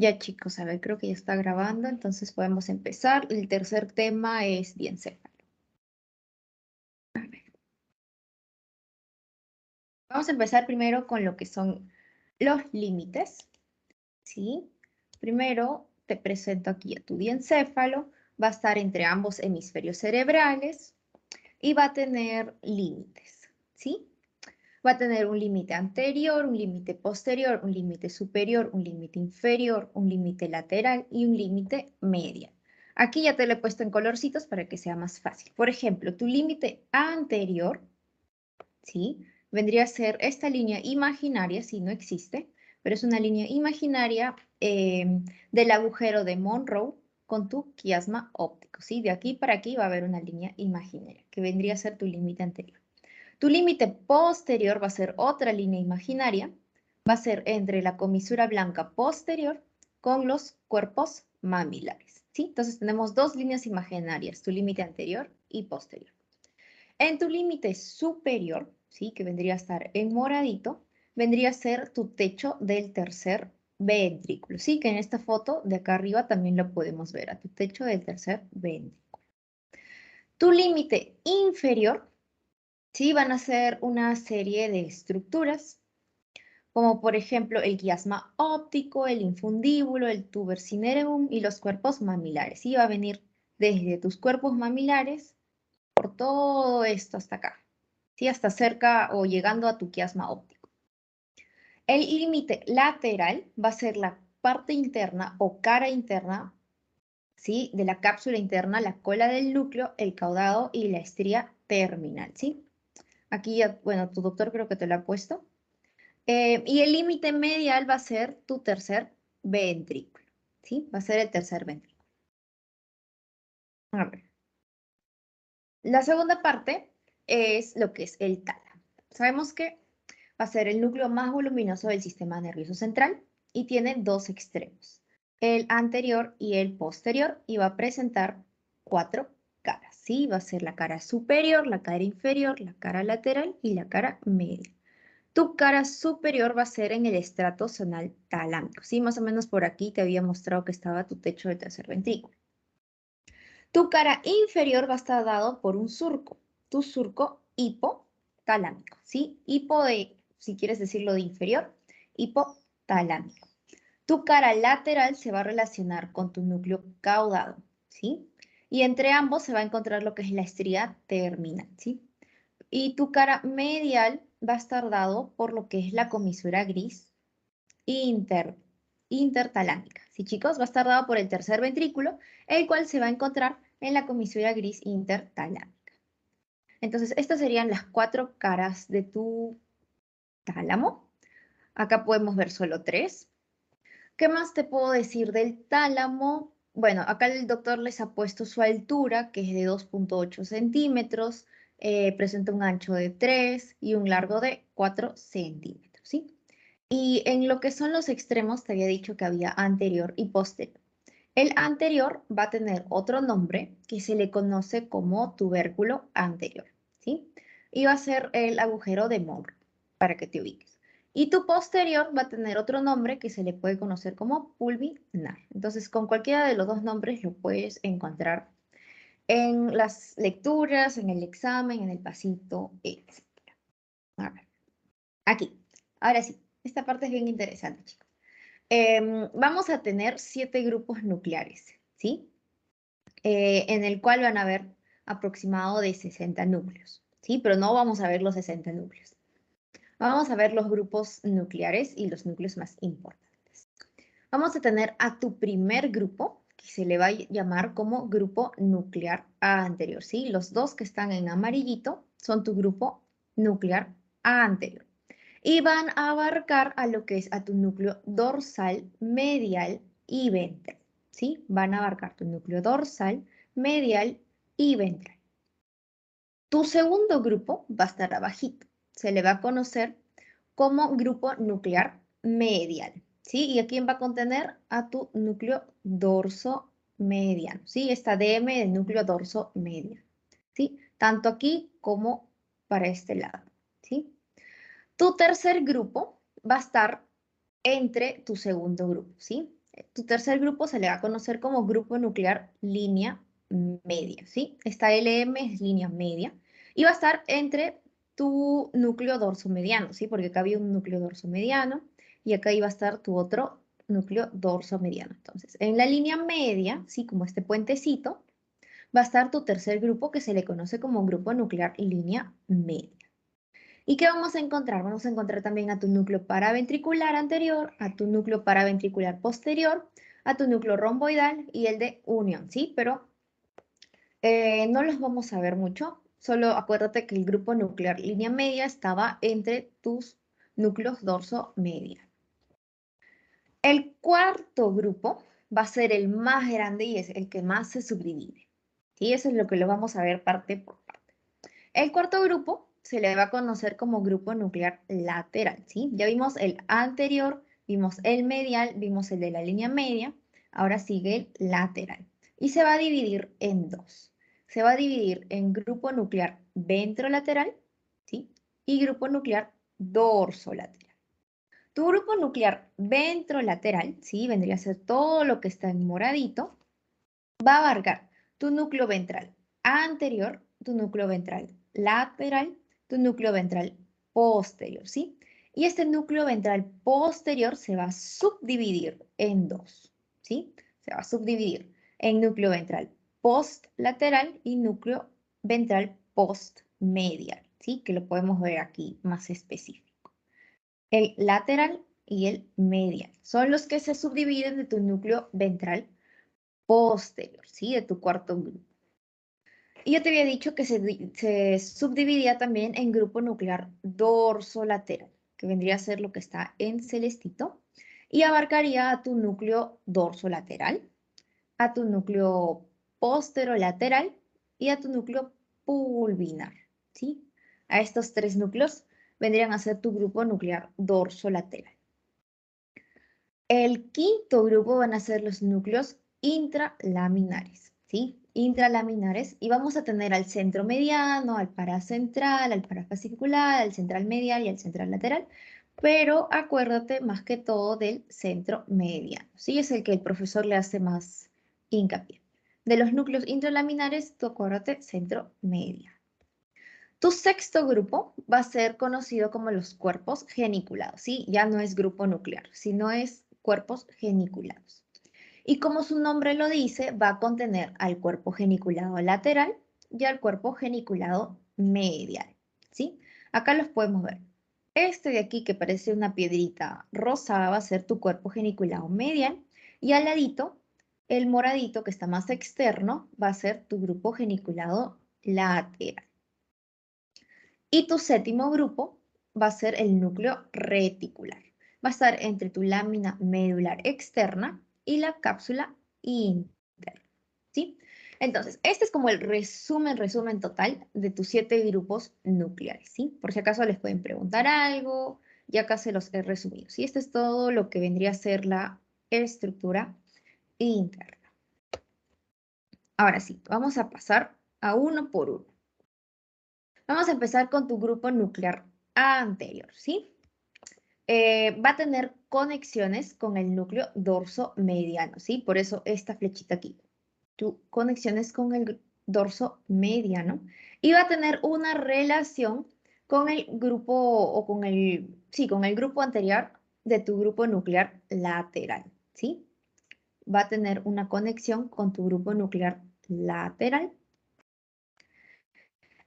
Ya chicos, a ver, creo que ya está grabando, entonces podemos empezar. El tercer tema es diencéfalo. A ver. Vamos a empezar primero con lo que son los límites, ¿sí? Primero te presento aquí a tu diencéfalo. Va a estar entre ambos hemisferios cerebrales y va a tener límites, ¿sí? Va a tener un límite anterior, un límite posterior, un límite superior, un límite inferior, un límite lateral y un límite medial. Aquí ya te lo he puesto en colorcitos para que sea más fácil. Por ejemplo, tu límite anterior, ¿sí? Vendría a ser esta línea imaginaria, si no existe, pero es una línea imaginaria del agujero de Monroe con tu quiasma óptico, ¿sí? De aquí para aquí va a haber una línea imaginaria, que vendría a ser tu límite anterior. Tu límite posterior va a ser otra línea imaginaria, va a ser entre la comisura blanca posterior con los cuerpos mamilares, ¿sí? Entonces tenemos dos líneas imaginarias, tu límite anterior y posterior. En tu límite superior, ¿sí? Que vendría a estar en moradito, vendría a ser tu techo del tercer ventrículo, ¿sí? Que en esta foto de acá arriba también lo podemos ver, a tu techo del tercer ventrículo. Tu límite inferior, ¿sí? Van a ser una serie de estructuras, como por ejemplo el quiasma óptico, el infundíbulo, el tuber cinereum y los cuerpos mamilares. ¿Sí? Va a venir desde tus cuerpos mamilares por todo esto hasta acá, ¿sí? Hasta cerca o llegando a tu quiasma óptico. El límite lateral va a ser la parte interna o cara interna, ¿sí? De la cápsula interna, la cola del núcleo, el caudado y la estría terminal, ¿sí? Aquí ya, bueno, tu doctor creo que te lo ha puesto. Y el límite medial va a ser tu tercer ventrículo, ¿sí? Va a ser el tercer ventrículo. A ver. La segunda parte es lo que es el tálamo. Sabemos que va a ser el núcleo más voluminoso del sistema nervioso central y tiene dos extremos, el anterior y el posterior, y va a presentar cuatro caras, ¿sí? Va a ser la cara superior, la cara inferior, la cara lateral y la cara media. Tu cara superior va a ser en el estrato zonal talámico, ¿sí? Más o menos por aquí te había mostrado que estaba tu techo del tercer ventrículo. Tu cara inferior va a estar dado por un surco, tu surco hipotalámico, ¿sí? Hipo de, si quieres decirlo de inferior, hipotalámico. Tu cara lateral se va a relacionar con tu núcleo caudado, ¿sí? Y entre ambos se va a encontrar lo que es la estría terminal, ¿sí? Y tu cara medial va a estar dado por lo que es la comisura gris intertalámica. Sí, chicos, va a estar dado por el tercer ventrículo, el cual se va a encontrar en la comisura gris intertalámica. Entonces, estas serían las cuatro caras de tu tálamo. Acá podemos ver solo tres. ¿Qué más te puedo decir del tálamo? Bueno, acá el doctor les ha puesto su altura, que es de 2.8 centímetros, presenta un ancho de 3 y un largo de 4 centímetros, ¿sí? Y en lo que son los extremos, te había dicho que había anterior y posterior. El anterior va a tener otro nombre que se le conoce como tubérculo anterior, ¿sí? Y va a ser el agujero de Monroe, para que te ubiques. Y tu posterior va a tener otro nombre que se le puede conocer como pulvinar. Entonces, con cualquiera de los dos nombres lo puedes encontrar en las lecturas, en el examen, en el pasito, etc. A ver, aquí. Ahora sí, esta parte es bien interesante, chicos. Vamos a tener 7 grupos nucleares, ¿sí? En el cual van a haber aproximado de 60 núcleos, ¿sí? Pero no vamos a ver los 60 núcleos. Vamos a ver los grupos nucleares y los núcleos más importantes. Vamos a tener a tu primer grupo, que se le va a llamar como grupo nuclear anterior, ¿sí? Los dos que están en amarillito son tu grupo nuclear anterior. Y van a abarcar a lo que es a tu núcleo dorsal, medial y ventral, ¿sí? Van a abarcar tu núcleo dorsal, medial y ventral. Tu segundo grupo va a estar abajito. Se le va a conocer como grupo nuclear medial, ¿sí? ¿Y a quién va a contener? A tu núcleo dorso mediano, ¿sí? Esta DM del núcleo dorso mediano, ¿sí? Tanto aquí como para este lado, ¿sí? Tu tercer grupo va a estar entre tu segundo grupo, ¿sí? Tu tercer grupo se le va a conocer como grupo nuclear línea media, ¿sí? Esta LM es línea media y va a estar entre tu núcleo dorsomediano, ¿sí? Porque acá había un núcleo dorsomediano y acá iba a estar tu otro núcleo dorsomediano. Entonces, en la línea media, ¿sí? Como este puentecito, va a estar tu tercer grupo que se le conoce como grupo nuclear línea media. ¿Y qué vamos a encontrar? Vamos a encontrar también a tu núcleo paraventricular anterior, a tu núcleo paraventricular posterior, a tu núcleo romboidal y el de unión, ¿sí? Pero no los vamos a ver mucho, solo acuérdate que el grupo nuclear línea media estaba entre tus núcleos dorso-media. El cuarto grupo va a ser el más grande y es el que más se subdivide, ¿sí? Eso es lo que lo vamos a ver parte por parte. El cuarto grupo se le va a conocer como grupo nuclear lateral, ¿sí? Ya vimos el anterior, vimos el medial, vimos el de la línea media, ahora sigue el lateral. Y se va a dividir en dos. Se va a dividir en grupo nuclear ventrolateral, ¿sí? Y grupo nuclear dorsolateral. Tu grupo nuclear ventrolateral, ¿sí? Vendría a ser todo lo que está en moradito, va a abarcar tu núcleo ventral anterior, tu núcleo ventral lateral, tu núcleo ventral posterior, ¿sí? Y este núcleo ventral posterior se va a subdividir en dos, ¿sí? Se va a subdividir en núcleo ventral postlateral y núcleo ventral postmedial, ¿sí? Que lo podemos ver aquí más específico. El lateral y el medial son los que se subdividen de tu núcleo ventral posterior, ¿sí? De tu cuarto grupo. Y yo te había dicho que se subdividía también en grupo nuclear dorsolateral, que vendría a ser lo que está en celestito, y abarcaría a tu núcleo dorsolateral, a tu núcleo posterolateral y a tu núcleo pulvinar, ¿sí? A estos tres núcleos vendrían a ser tu grupo nuclear dorsolateral. El quinto grupo van a ser los núcleos intralaminares, ¿sí? Intralaminares, y vamos a tener al centro mediano, al paracentral, al parafascicular, al central medial y al central lateral, pero acuérdate más que todo del centro mediano, ¿sí? Es el que el profesor le hace más hincapié. De los núcleos intralaminares, tú acuérdate centro mediano. Tu sexto grupo va a ser conocido como los cuerpos geniculados, ¿sí? Ya no es grupo nuclear, sino es cuerpos geniculados. Y como su nombre lo dice, va a contener al cuerpo geniculado lateral y al cuerpo geniculado medial, ¿sí? Acá los podemos ver. Este de aquí que parece una piedrita rosada va a ser tu cuerpo geniculado medial y al ladito, el moradito que está más externo va a ser tu grupo geniculado lateral. Y tu séptimo grupo va a ser el núcleo reticular. Va a estar entre tu lámina medular externa y la cápsula interna, ¿sí? Entonces, este es como el resumen total de tus 7 grupos nucleares, ¿sí? Por si acaso les pueden preguntar algo, y acá se los he resumido, ¿sí? Esto es todo lo que vendría a ser la estructura interna. Ahora sí, vamos a pasar a uno por uno. Vamos a empezar con tu grupo nuclear anterior, ¿sí? Va a tener conexiones con el núcleo dorso mediano, ¿sí? Por eso esta flechita aquí. Tu conexiones con el dorso mediano y va a tener una relación con el grupo o con el, sí, con el grupo anterior de tu grupo nuclear lateral, ¿sí? Va a tener una conexión con tu grupo nuclear lateral.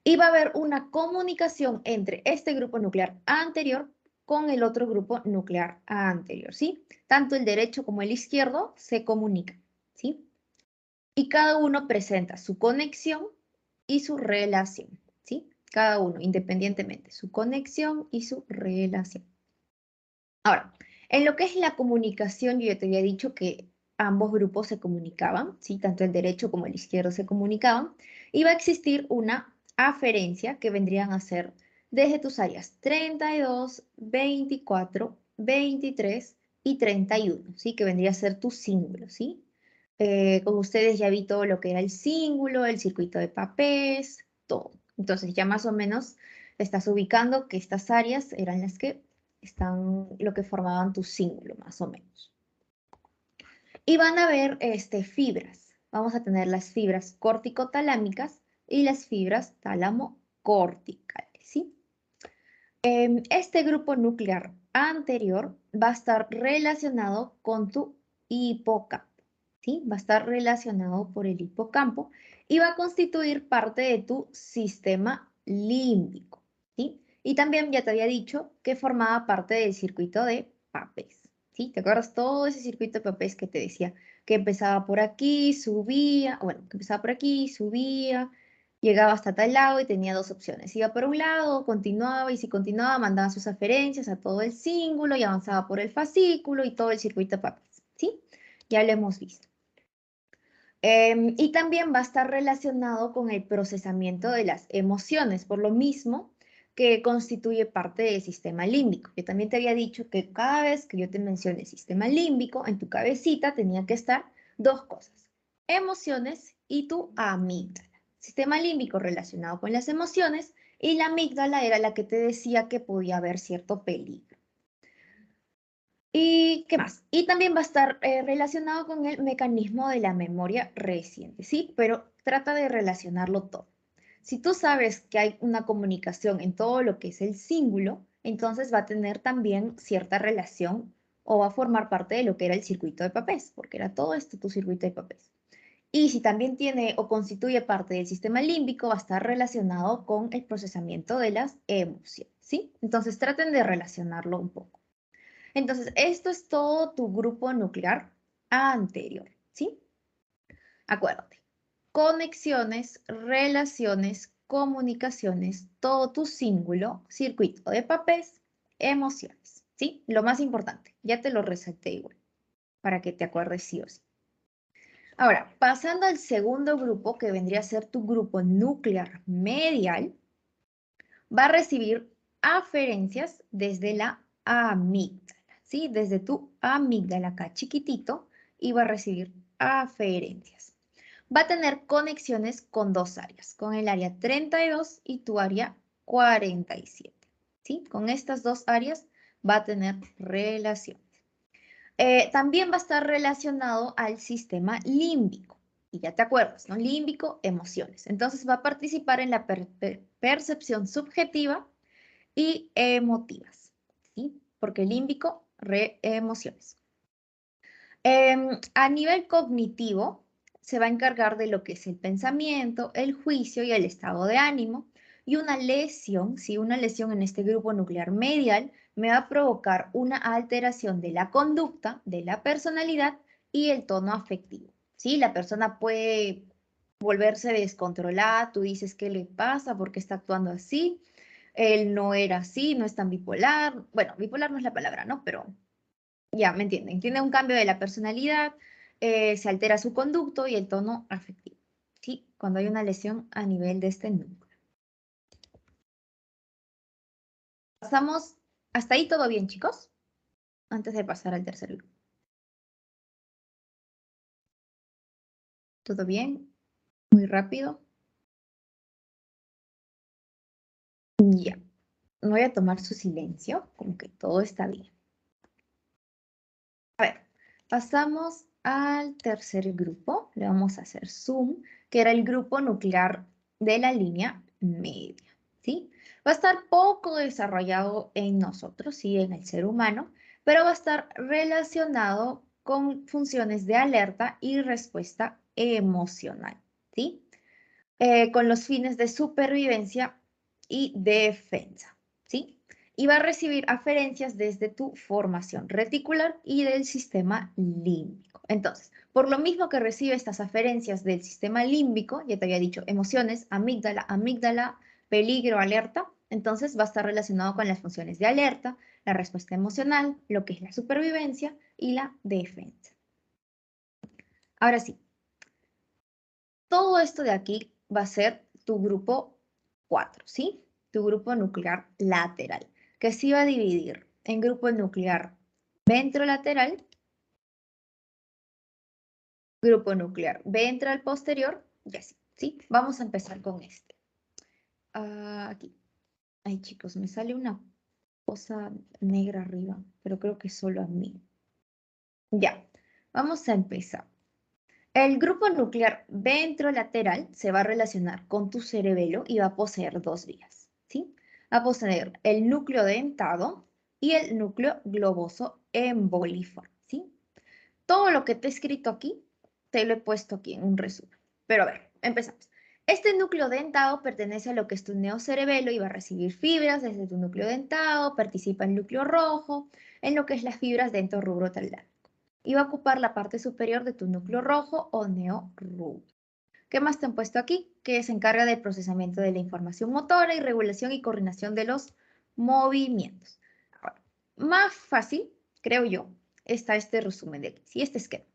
Y va a haber una comunicación entre este grupo nuclear anterior con el otro grupo nuclear anterior, ¿sí? Tanto el derecho como el izquierdo se comunican, ¿sí? Y cada uno presenta su conexión y su relación, ¿sí? Cada uno independientemente, su conexión y su relación. Ahora, en lo que es la comunicación, yo ya te había dicho que ambos grupos se comunicaban, ¿sí? Tanto el derecho como el izquierdo se comunicaban, y va a existir una aferencia que vendrían a ser desde tus áreas 32, 24, 23 y 31, ¿sí? Que vendría a ser tu símbolo, ¿sí? Con ustedes ya vi todo lo que era el símbolo, el circuito de papés, todo. Entonces ya más o menos estás ubicando que estas áreas eran las que están lo que formaban tu símbolo, más o menos. Y van a ver fibras. Vamos a tener las fibras corticotalámicas y las fibras tálamo-corticales, ¿sí? Este grupo nuclear anterior va a estar relacionado con tu hipocampo, ¿sí? Va a estar relacionado por el hipocampo y va a constituir parte de tu sistema límbico, ¿sí? Y también ya te había dicho que formaba parte del circuito de Papez, ¿sí? ¿Te acuerdas todo ese circuito de Papez que te decía que empezaba por aquí, subía, bueno, que empezaba por aquí, subía, llegaba hasta tal lado y tenía dos opciones. Iba por un lado, continuaba, y si continuaba, mandaba sus aferencias a todo el cíngulo y avanzaba por el fascículo y todo el circuito de Papez, ¿sí? Ya lo hemos visto. Y también va a estar relacionado con el procesamiento de las emociones, por lo mismo que constituye parte del sistema límbico. Yo también te había dicho que cada vez que yo te mencione sistema límbico, en tu cabecita tenía que estar dos cosas, emociones y tu amígdala. Sistema límbico relacionado con las emociones y la amígdala era la que te decía que podía haber cierto peligro. ¿Y qué más? Y también va a estar relacionado con el mecanismo de la memoria reciente, ¿sí? Pero trata de relacionarlo todo. Si tú sabes que hay una comunicación en todo lo que es el cíngulo, entonces va a tener también cierta relación o va a formar parte de lo que era el circuito de Papez, porque era todo esto tu circuito de Papez. Y si también tiene o constituye parte del sistema límbico, va a estar relacionado con el procesamiento de las emociones, ¿sí? Entonces traten de relacionarlo un poco. Entonces, esto es todo tu grupo nuclear anterior, ¿sí? Acuérdate, conexiones, relaciones, comunicaciones, todo tu cíngulo, circuito de Papez, emociones, ¿sí? Lo más importante, ya te lo resalté igual, para que te acuerdes sí o sí. Ahora, pasando al segundo grupo, que vendría a ser tu grupo nuclear medial, va a recibir aferencias desde la amígdala, ¿sí? Desde tu amígdala acá chiquitito y va a recibir aferencias. Va a tener conexiones con dos áreas, con el área 32 y tu área 47, ¿sí? Con estas dos áreas va a tener relaciones. También va a estar relacionado al sistema límbico. Y ya te acuerdas, ¿no? Límbico, emociones. Entonces va a participar en la percepción subjetiva y emotivas, ¿sí? Porque límbico, emociones. A nivel cognitivo, se va a encargar de lo que es el pensamiento, el juicio y el estado de ánimo. Y una lesión, si una lesión en este grupo nuclear medial, me va a provocar una alteración de la conducta, de la personalidad y el tono afectivo. ¿Sí? La persona puede volverse descontrolada, tú dices, ¿qué le pasa? ¿Por qué está actuando así? Él no era así, no es tan bipolar. Bueno, bipolar no es la palabra, ¿no? Pero ya, ¿me entienden? Tiene un cambio de la personalidad, se altera su conducto y el tono afectivo, ¿sí? Cuando hay una lesión a nivel de este núcleo. Pasamos, ¿hasta ahí todo bien, chicos? Antes de pasar al tercer grupo. ¿Todo bien? Muy rápido. Ya. Voy a tomar su silencio, como que todo está bien. A ver, pasamos al tercer grupo. Le vamos a hacer zoom, que era el grupo nuclear de la línea media, ¿sí? Va a estar poco desarrollado en nosotros, sí, en el ser humano, pero va a estar relacionado con funciones de alerta y respuesta emocional, ¿sí? Con los fines de supervivencia y defensa, ¿sí? Y va a recibir aferencias desde tu formación reticular y del sistema límbico. Entonces, por lo mismo que recibe estas aferencias del sistema límbico, ya te había dicho, emociones, amígdala, peligro, alerta, entonces va a estar relacionado con las funciones de alerta, la respuesta emocional, lo que es la supervivencia y la defensa. Ahora sí, todo esto de aquí va a ser tu grupo 4, ¿sí? Tu grupo nuclear lateral, que se va a dividir en grupo nuclear ventrolateral, grupo nuclear ventral posterior, y así, ¿sí? Vamos a empezar con este. Aquí. Ay, chicos, me sale una cosa negra arriba, pero creo que solo a mí. Ya. Vamos a empezar. El grupo nuclear ventrolateral se va a relacionar con tu cerebelo y va a poseer dos vías, ¿sí? Va a poseer el núcleo dentado y el núcleo globoso emboliforme, ¿sí? Todo lo que te he escrito aquí, te lo he puesto aquí en un resumen. Pero a ver, empezamos. Este núcleo dentado pertenece a lo que es tu neocerebelo y va a recibir fibras desde tu núcleo dentado, participa el núcleo rojo, en lo que es las fibras dentro rubro talámico. Y va a ocupar la parte superior de tu núcleo rojo o neorubro. ¿Qué más te han puesto aquí? Que se encarga del procesamiento de la información motora y regulación y coordinación de los movimientos. Ahora, más fácil, creo yo, está este resumen de aquí, ¿sí? Este esquema.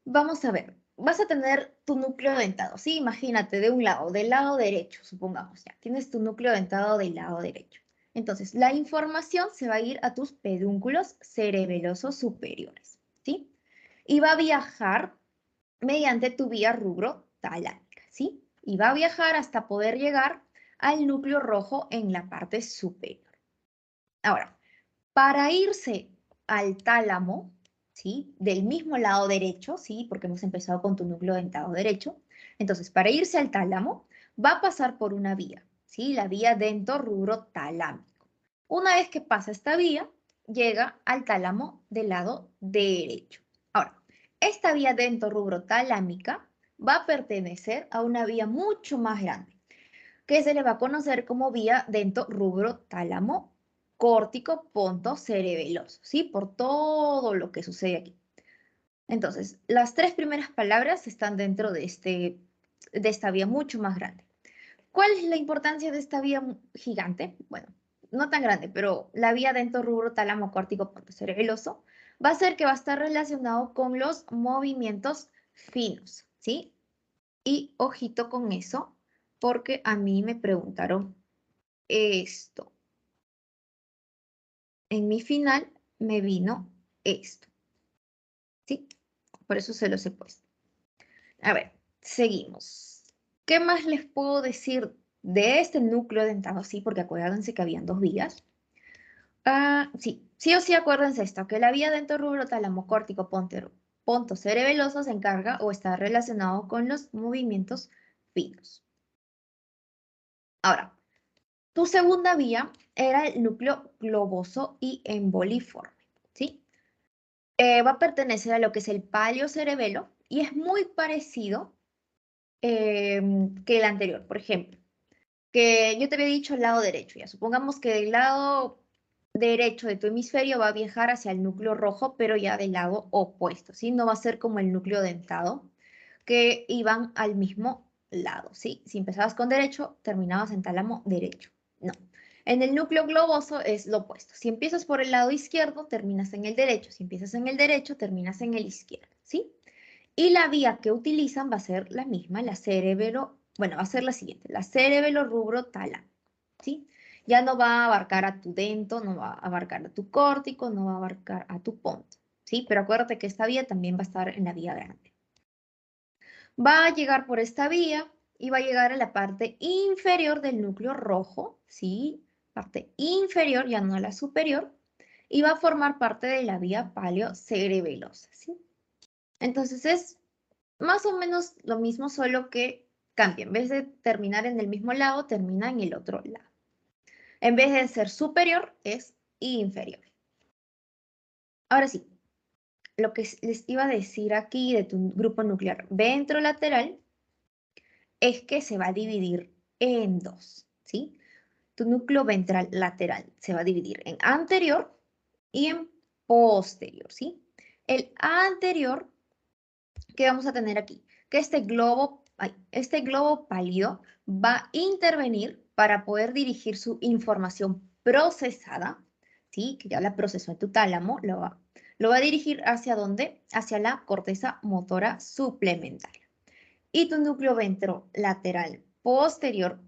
Vamos a ver, vas a tener tu núcleo dentado, ¿sí? Imagínate, de un lado, del lado derecho, supongamos, ya. Tienes tu núcleo dentado del lado derecho. Entonces, la información se va a ir a tus pedúnculos cerebelosos superiores, ¿sí? Y va a viajar mediante tu vía rubro talámica, ¿sí? Y va a viajar hasta poder llegar al núcleo rojo en la parte superior. Ahora, para irse al tálamo, ¿sí? Del mismo lado derecho, ¿sí? Porque hemos empezado con tu núcleo dentado derecho. Entonces, para irse al tálamo, va a pasar por una vía, ¿sí? La vía dento-rubro talámico. Una vez que pasa esta vía, llega al tálamo del lado derecho. Ahora, esta vía dento-rubro talámica va a pertenecer a una vía mucho más grande, que se le va a conocer como vía dento-rubro tálamo córtico ponto cerebeloso, ¿sí? Por todo lo que sucede aquí. Entonces, las tres primeras palabras están dentro de esta vía mucho más grande. ¿Cuál es la importancia de esta vía gigante? Bueno, no tan grande, pero la vía dentro rubro tálamo córtico ponto cerebeloso va a ser que va a estar relacionado con los movimientos finos, ¿sí? Y ojito con eso, porque a mí me preguntaron esto. En mi final me vino esto, ¿sí? Por eso se los he puesto. A ver, seguimos. ¿Qué más les puedo decir de este núcleo dentado? Sí, porque acuérdense que habían dos vías. Sí o sí acuérdense esto, que la vía dentro rubro tálamo córtico ponto cerebeloso se encarga o está relacionado con los movimientos finos. Ahora, tu segunda vía era el núcleo globoso y emboliforme, ¿sí? Va a pertenecer a lo que es el paleocerebelo y es muy parecido que el anterior. Por ejemplo, que yo te había dicho el lado derecho, ya supongamos que el lado derecho de tu hemisferio va a viajar hacia el núcleo rojo, pero ya del lado opuesto, ¿sí? No va a ser como el núcleo dentado, que iban al mismo lado, ¿sí? Si empezabas con derecho, terminabas en tálamo derecho. No. En el núcleo globoso es lo opuesto. Si empiezas por el lado izquierdo, terminas en el derecho. Si empiezas en el derecho, terminas en el izquierdo, ¿sí? Y la vía que utilizan va a ser la misma, la cerebelo, bueno, va a ser la siguiente, la cerebelo rubro tálamo, ¿sí? Ya no va a abarcar a tu dento, no va a abarcar a tu córtico, no va a abarcar a tu ponto, ¿sí? Pero acuérdate que esta vía también va a estar en la vía grande. Va a llegar por esta vía y va a llegar a la parte inferior del núcleo rojo, ¿sí? Parte inferior, ya no la superior, y va a formar parte de la vía paleocerebelosa, ¿sí? Entonces es más o menos lo mismo, solo que cambia. En vez de terminar en el mismo lado, termina en el otro lado. En vez de ser superior, es inferior. Ahora sí, lo que les iba a decir aquí de tu grupo nuclear ventrolateral es que se va a dividir en dos, ¿sí? Tu núcleo ventral lateral se va a dividir en anterior y en posterior, ¿sí? El anterior, ¿qué vamos a tener aquí? Que este globo pálido va a intervenir para poder dirigir su información procesada, ¿sí? Que ya la procesó en tu tálamo, lo va a dirigir ¿hacia dónde? Hacia la corteza motora suplementaria. Y tu núcleo ventrolateral posterior,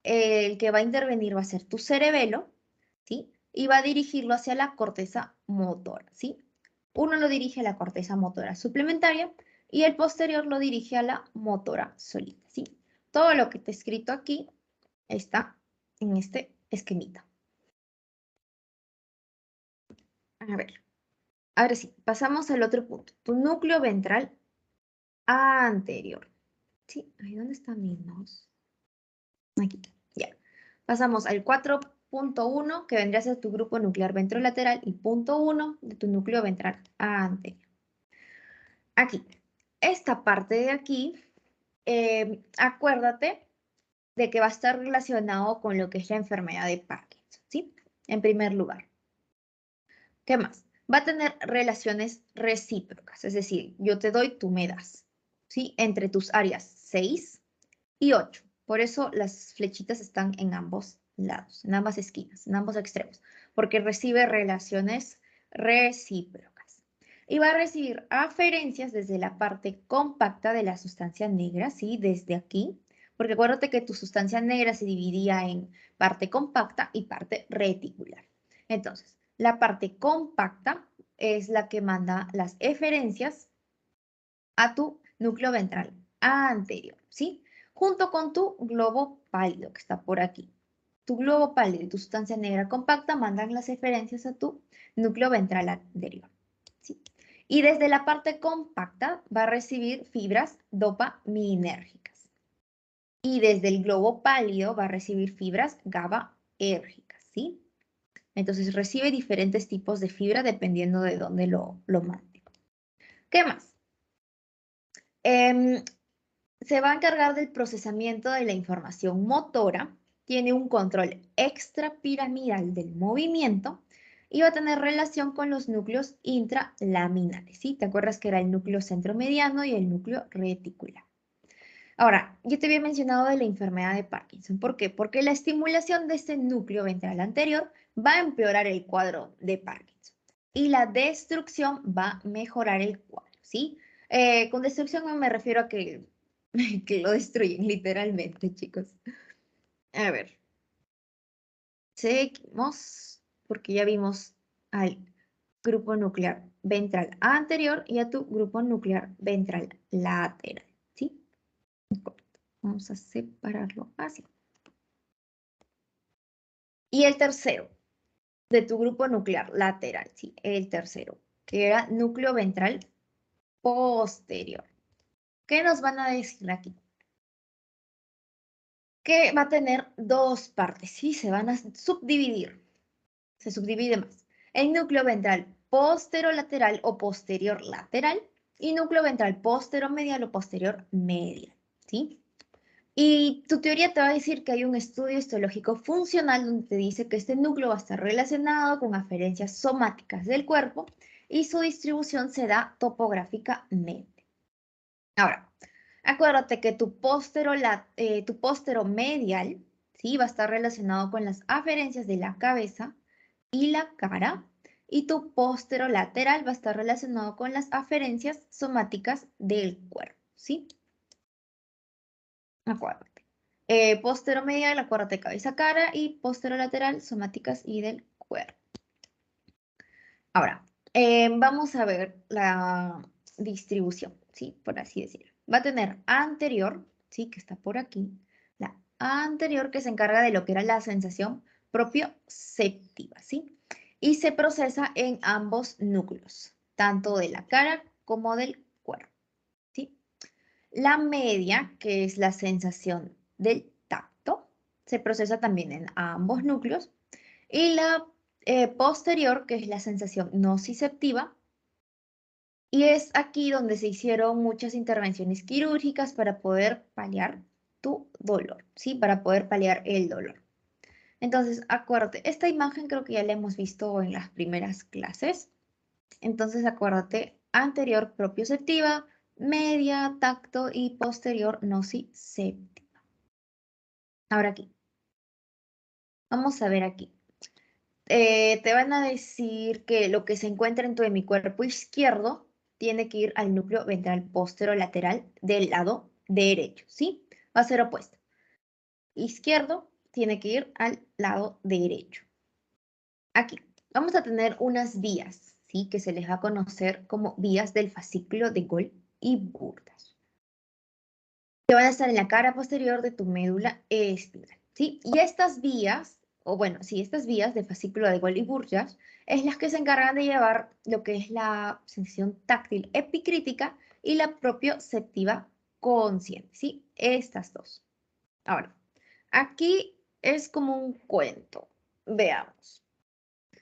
el que va a intervenir va a ser tu cerebelo, ¿sí? Y va a dirigirlo hacia la corteza motora, ¿sí? Uno lo dirige a la corteza motora suplementaria y el posterior lo dirige a la motora sólida, ¿sí? Todo lo que te he escrito aquí está en este esquemita. A ver. Ahora sí, pasamos al otro punto. Tu núcleo ventral anterior. Sí, ahí dónde está mi mouse. Aquí, ya. Pasamos al 4.1, que vendría a ser tu grupo nuclear ventrolateral, y punto 1 de tu núcleo ventral anterior. Aquí, esta parte de aquí, acuérdate de que va a estar relacionado con lo que es la enfermedad de Parkinson, ¿sí? En primer lugar. ¿Qué más? Va a tener relaciones recíprocas, es decir, yo te doy, tú me das, ¿sí? Entre tus áreas 6 y 8. Por eso las flechitas están en ambos lados, en ambas esquinas, en ambos extremos, porque recibe relaciones recíprocas. Y va a recibir aferencias desde la parte compacta de la sustancia negra, ¿sí? Desde aquí, porque acuérdate que tu sustancia negra se dividía en parte compacta y parte reticular. Entonces, la parte compacta es la que manda las eferencias a tu núcleo ventral anterior, ¿sí? Junto con tu globo pálido que está por aquí. Tu globo pálido y tu sustancia negra compacta mandan las eferencias a tu núcleo ventral anterior, ¿sí? Y desde la parte compacta va a recibir fibras dopaminérgicas. Y desde el globo pálido va a recibir fibras GABAérgicas, ¿sí? Entonces recibe diferentes tipos de fibra dependiendo de dónde lo mande. ¿Qué más? Se va a encargar del procesamiento de la información motora, tiene un control extrapiramidal del movimiento y va a tener relación con los núcleos intralaminares, ¿sí? ¿Te acuerdas que era el núcleo centromediano y el núcleo reticular? Ahora, yo te había mencionado de la enfermedad de Parkinson. ¿Por qué? Porque la estimulación de este núcleo ventral anterior va a empeorar el cuadro de Parkinson y la destrucción va a mejorar el cuadro, ¿sí? Con destrucción me refiero a que, que lo destruyen literalmente, chicos. A ver, seguimos porque ya vimos al grupo nuclear ventral anterior y a tu grupo nuclear ventral lateral, ¿sí? Vamos a separarlo así. Y el tercero, de tu grupo nuclear lateral, sí, el tercero, que era núcleo ventral posterior. ¿Qué nos van a decir aquí? Que va a tener dos partes, ¿sí? Se van a subdividir. Se subdivide más. El núcleo ventral posterolateral o posterior lateral y núcleo ventral posteromedial o posterior medial, ¿sí? Y tu teoría te va a decir que hay un estudio histológico funcional donde te dice que este núcleo va a estar relacionado con aferencias somáticas del cuerpo y su distribución se da topográficamente. Ahora, acuérdate que tu póstero medial, ¿sí? Va a estar relacionado con las aferencias de la cabeza y la cara, y tu póstero lateral va a estar relacionado con las aferencias somáticas del cuerpo, ¿sí? Acuérdate. Posteromedial, acuérdate, cabeza, cara, y posterolateral, somáticas y del cuerpo. Ahora, vamos a ver la distribución, ¿sí? Por así decirlo. Va a tener anterior, ¿sí? Que está por aquí. La anterior que se encarga de lo que era la sensación propioceptiva, ¿sí? Y se procesa en ambos núcleos, tanto de la cara como del cuerpo, ¿sí? La media, que es la sensación del tacto, se procesa también en ambos núcleos. Y la posterior, que es la sensación nociceptiva, y es aquí donde se hicieron muchas intervenciones quirúrgicas para poder paliar tu dolor, ¿sí? Para poder paliar el dolor. Entonces, acuérdate, esta imagen creo que ya la hemos visto en las primeras clases. Entonces, acuérdate, anterior propioceptiva, media, tacto y posterior nociceptiva. Ahora aquí. Vamos a ver aquí. Te van a decir que lo que se encuentra en tu hemicuerpo izquierdo tiene que ir al núcleo ventral posterolateral del lado derecho, ¿sí? Va a ser opuesto. Izquierdo tiene que ir al lado derecho. Aquí vamos a tener unas vías, ¿sí? Que se les va a conocer como vías del fascículo de Gol y Burdas, que van a estar en la cara posterior de tu médula espinal, ¿sí? Y estas vías o bueno, sí, estas vías de fascículo de Gold y Burgers, es las que se encargan de llevar lo que es la sensación táctil epicrítica y la propioceptiva consciente, ¿sí? Estas dos. Ahora, aquí es como un cuento. Veamos.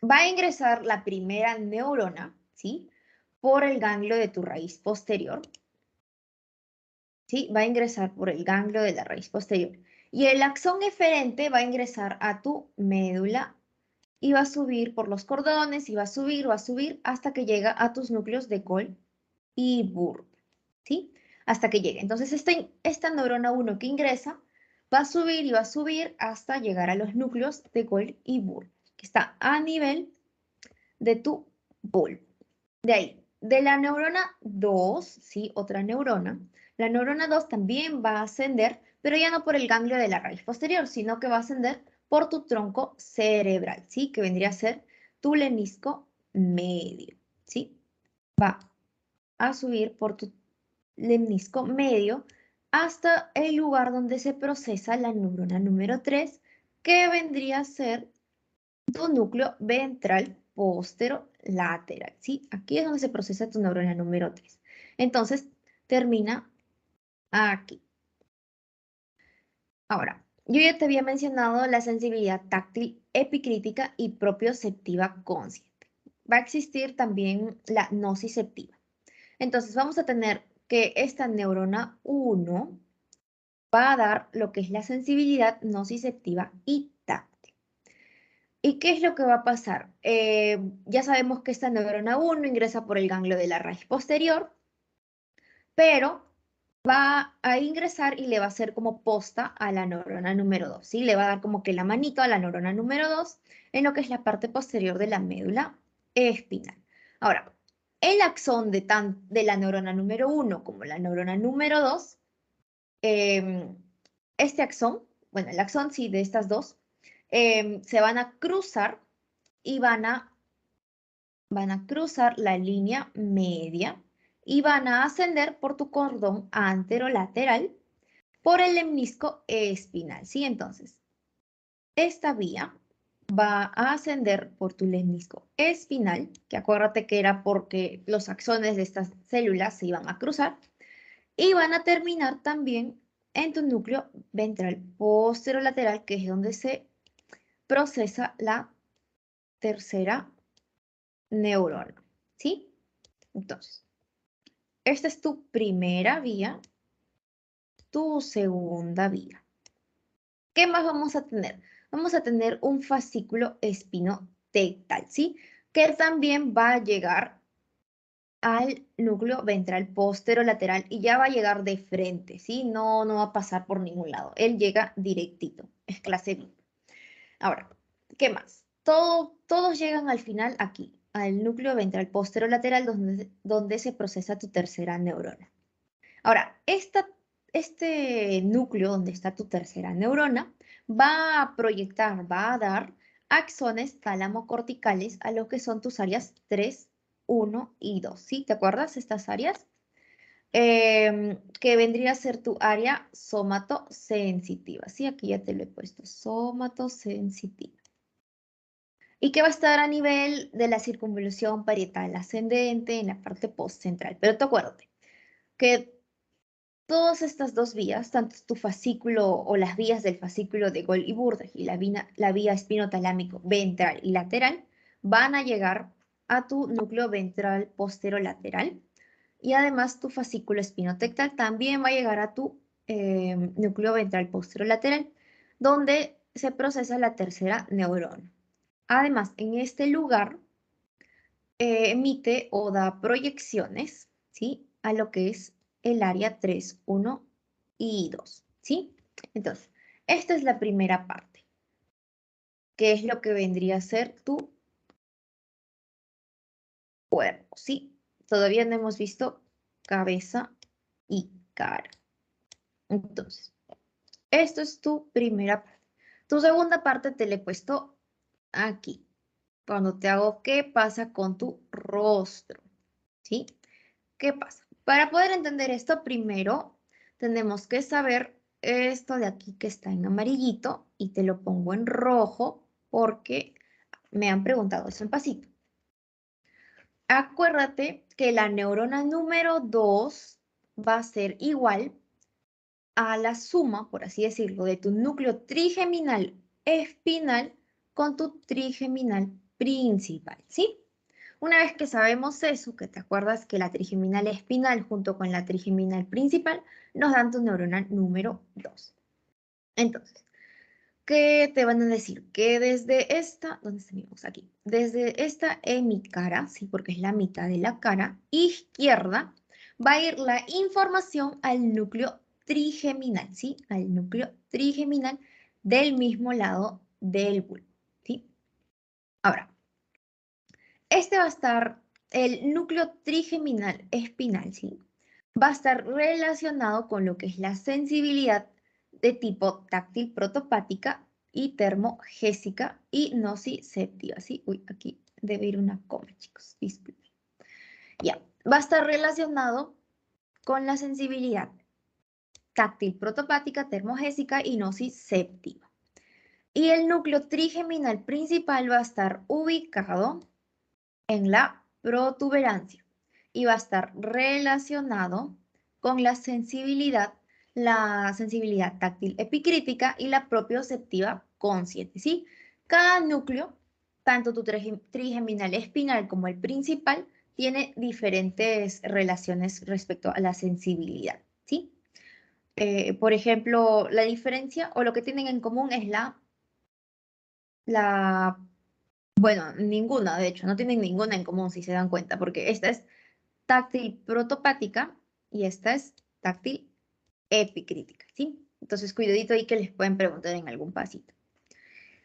Va a ingresar la primera neurona, ¿sí? Por el ganglio de tu raíz posterior, ¿sí? Va a ingresar por el ganglio de la raíz posterior. Y el axón eferente va a ingresar a tu médula y va a subir por los cordones y va a subir hasta que llega a tus núcleos de Cole y Burr, ¿sí? Hasta que llegue. Entonces, esta neurona 1 que ingresa va a subir y va a subir hasta llegar a los núcleos de Cole y Burr, que está a nivel de tu bulbo. De ahí, de la neurona 2, ¿sí? Otra neurona. La neurona 2 también va a ascender, pero ya no por el ganglio de la raíz posterior, sino que va a ascender por tu tronco cerebral, ¿sí? Que vendría a ser tu lemnisco medio, ¿sí? Va a subir por tu lemnisco medio hasta el lugar donde se procesa la neurona número 3, que vendría a ser tu núcleo ventral posterolateral, ¿sí? Aquí es donde se procesa tu neurona número 3. Entonces, termina aquí. Ahora, yo ya te había mencionado la sensibilidad táctil epicrítica y propioceptiva consciente. Va a existir también la nociceptiva. Entonces, vamos a tener que esta neurona 1 va a dar lo que es la sensibilidad nociceptiva y táctil. ¿Y qué es lo que va a pasar? Ya sabemos que esta neurona 1 ingresa por el ganglio de la raíz posterior, pero va a ingresar y le va a hacer como posta a la neurona número 2, ¿sí? Le va a dar como que la manito a la neurona número 2 en lo que es la parte posterior de la médula espinal. Ahora, el axón de la neurona número 1 como la neurona número 2, este axón, bueno, el axón sí de estas dos, se van a cruzar y van a cruzar la línea media y van a ascender por tu cordón anterolateral por el lemnisco espinal, ¿sí? Entonces, esta vía va a ascender por tu lemnisco espinal, que acuérdate que era porque los axones de estas células se iban a cruzar, y van a terminar también en tu núcleo ventral posterolateral, que es donde se procesa la tercera neurona, ¿sí? Entonces, esta es tu primera vía, tu segunda vía. ¿Qué más vamos a tener? Vamos a tener un fascículo espinotectal, ¿sí? Que también va a llegar al núcleo ventral posterolateral y ya va a llegar de frente, ¿sí? No va a pasar por ningún lado. Él llega directito, es clase B. Ahora, ¿qué más? Todos llegan al final aquí, al núcleo ventral posterolateral donde se procesa tu tercera neurona. Ahora, este núcleo donde está tu tercera neurona va a proyectar, va a dar axones tálamo-corticales a lo que son tus áreas 3, 1 y 2. ¿Sí? ¿Te acuerdas estas áreas? Que vendría a ser tu área somatosensitiva. Sí, aquí ya te lo he puesto, somatosensitiva. Y que va a estar a nivel de la circunvolución parietal ascendente en la parte postcentral. Pero te acuérdate que todas estas dos vías, tanto tu fascículo o las vías del fascículo de Gold y Burden y la vía espinotalámico ventral y lateral, van a llegar a tu núcleo ventral posterolateral y además tu fascículo espinotectal también va a llegar a tu núcleo ventral posterolateral, donde se procesa la tercera neurona. Además, en este lugar emite o da proyecciones, ¿sí? A lo que es el área 3, 1 y 2, ¿sí? Entonces, esta es la primera parte, que es lo que vendría a ser tu cuerpo, ¿sí? Todavía no hemos visto cabeza y cara. Entonces, esto es tu primera parte. Tu segunda parte te la he puesto aquí, cuando te hago qué pasa con tu rostro, ¿sí? ¿Qué pasa? Para poder entender esto, primero tenemos que saber esto de aquí que está en amarillito y te lo pongo en rojo porque me han preguntado eso en pasito. Acuérdate que la neurona número 2 va a ser igual a la suma, por así decirlo, de tu núcleo trigeminal espinal con tu trigeminal principal, ¿sí? Una vez que sabemos eso, que te acuerdas que la trigeminal espinal junto con la trigeminal principal nos dan tu neurona número 2. Entonces, ¿qué te van a decir? Que desde esta, ¿dónde estamos? Aquí. Desde esta hemicara, sí, porque es la mitad de la cara izquierda, va a ir la información al núcleo trigeminal, ¿sí? Al núcleo trigeminal del mismo lado del bulbo, ¿sí? Ahora, este va a estar, el núcleo trigeminal espinal, ¿sí? Va a estar relacionado con lo que es la sensibilidad de tipo táctil protopática y termogésica y nociceptiva, ¿sí? Uy, aquí debe ir una coma, chicos, disculpen. Ya, va a estar relacionado con la sensibilidad táctil protopática, termogésica y nociceptiva. Y el núcleo trigeminal principal va a estar ubicado en la protuberancia y va a estar relacionado con la sensibilidad táctil epicrítica y la propioceptiva consciente, ¿sí? Cada núcleo, tanto tu trigeminal espinal como el principal, tiene diferentes relaciones respecto a la sensibilidad, ¿sí? Por ejemplo, la diferencia o lo que tienen en común es bueno, ninguna, de hecho, no tienen ninguna en común si se dan cuenta, porque esta es táctil protopática y esta es táctil epicrítica, ¿sí? Entonces, cuidadito ahí que les pueden preguntar en algún pasito.